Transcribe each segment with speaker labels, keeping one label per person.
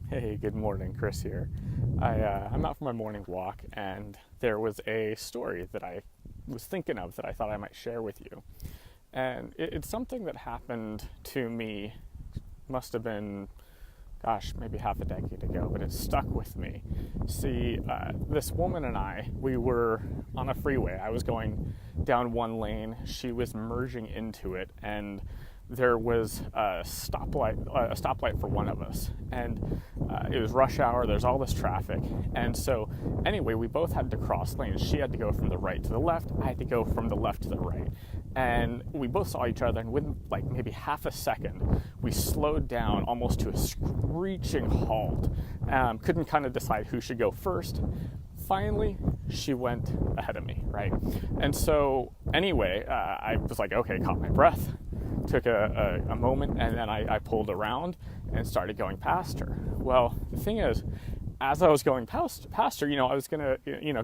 Speaker 1: Hey, good morning, Chris here. I'm out for my morning walk, and there was a story that I was thinking of that I thought I might share with you. And it's something that happened to me, must have been, gosh, maybe half a decade ago, but it stuck with me. See, this woman and we were on a freeway. I was going down one lane, she was merging into it, and there was a stoplight for one of us, and it was rush hour. There's all this traffic, and so anyway, we both had to cross lanes. She had to go from the right to the left. I had to go from the left to the right, and we both saw each other. And within like maybe half a second, we slowed down almost to a screeching halt. Couldn't kind of decide who should go first. Finally, she went ahead of me, right? And so anyway, I was like, okay, caught my breath, took a moment, and then I pulled around and started going past her. Well, the thing is, as I was going past her, I was gonna,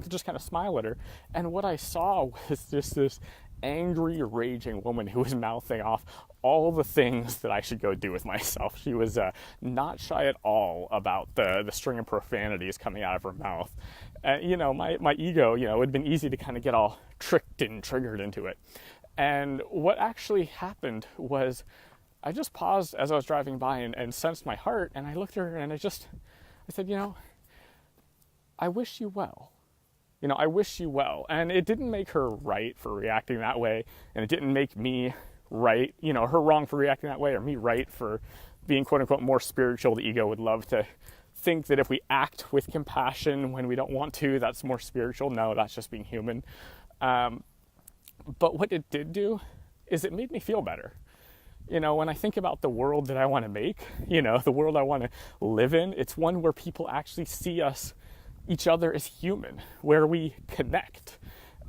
Speaker 1: just kind of smile at her, and what I saw was just this angry, raging woman who was mouthing off all the things that I should go do with myself. She was not shy at all about the string of profanities coming out of her mouth. My ego, it had been easy to kind of get all tricked and triggered into it. And what actually happened was I just paused as I was driving by and sensed my heart, and I looked at her and I said, I wish you well. I wish you well. And it didn't make her right for reacting that way, and it didn't make me right, her wrong for reacting that way, or me right for being quote unquote more spiritual. The ego would love to think that if we act with compassion when we don't want to, that's more spiritual. No, that's just being human. But what it did do is it made me feel better. When I think about the world that I want to make, the world I want to live in, it's one where people actually see each other as human, where we connect.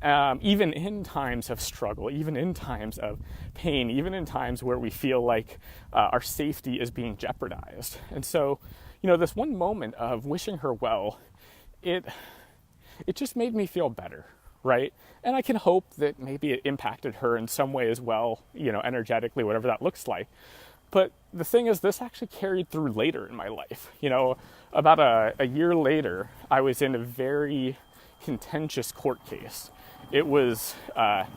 Speaker 1: Even in times of struggle, even in times of pain, even in times where we feel like our safety is being jeopardized. And so, this one moment of wishing her well, it just made me feel better, right? And I can hope that maybe it impacted her in some way as well, energetically, whatever that looks like. But the thing is, this actually carried through later in my life. About a year later, I was in a very contentious court case. It was a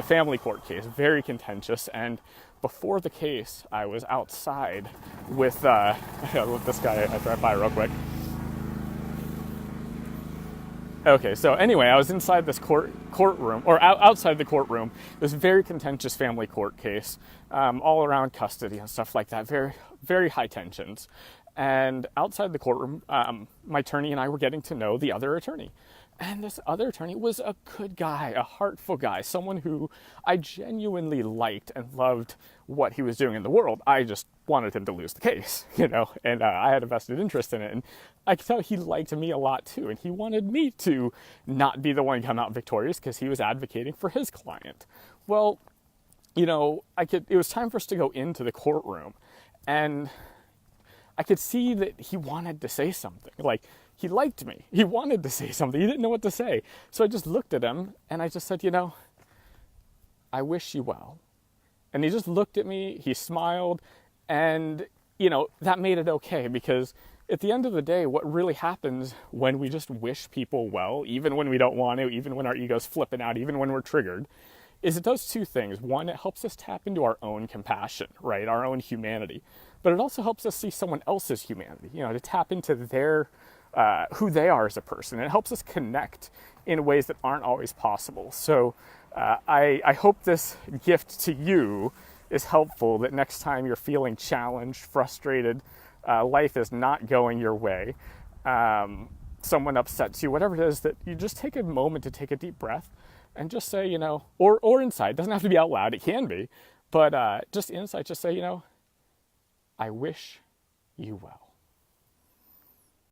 Speaker 1: family court case, very contentious. And before the case, I was outside with this guy. I drive by real quick. Okay, so anyway, I was inside this courtroom, or outside the courtroom. It was a very contentious family court case, all around custody and stuff like that, very, very high tensions. And outside the courtroom, my attorney and I were getting to know the other attorney. And this other attorney was a good guy, a heartful guy, someone who I genuinely liked and loved what he was doing in the world. I just wanted him to lose the case, and I had a vested interest in it. And I could tell he liked me a lot too, and he wanted me to not be the one to come out victorious because he was advocating for his client. Well, it was time for us to go into the courtroom, and I could see that he wanted to say something. Like, he liked me. He wanted to say something. He didn't know what to say. So I just looked at him and I just said, I wish you well. And he just looked at me, he smiled, and, that made it okay, because at the end of the day, what really happens when we just wish people well, even when we don't want to, even when our ego's flipping out, even when we're triggered, is it does two things. One, it helps us tap into our own compassion, right? Our own humanity. But it also helps us see someone else's humanity, to tap into their who they are as a person. It helps us connect in ways that aren't always possible. So I hope this gift to you is helpful, that next time you're feeling challenged, frustrated, life is not going your way, someone upsets you, whatever it is, that you just take a moment to take a deep breath and just say, or inside, it doesn't have to be out loud, it can be, but just inside, just say, I wish you well.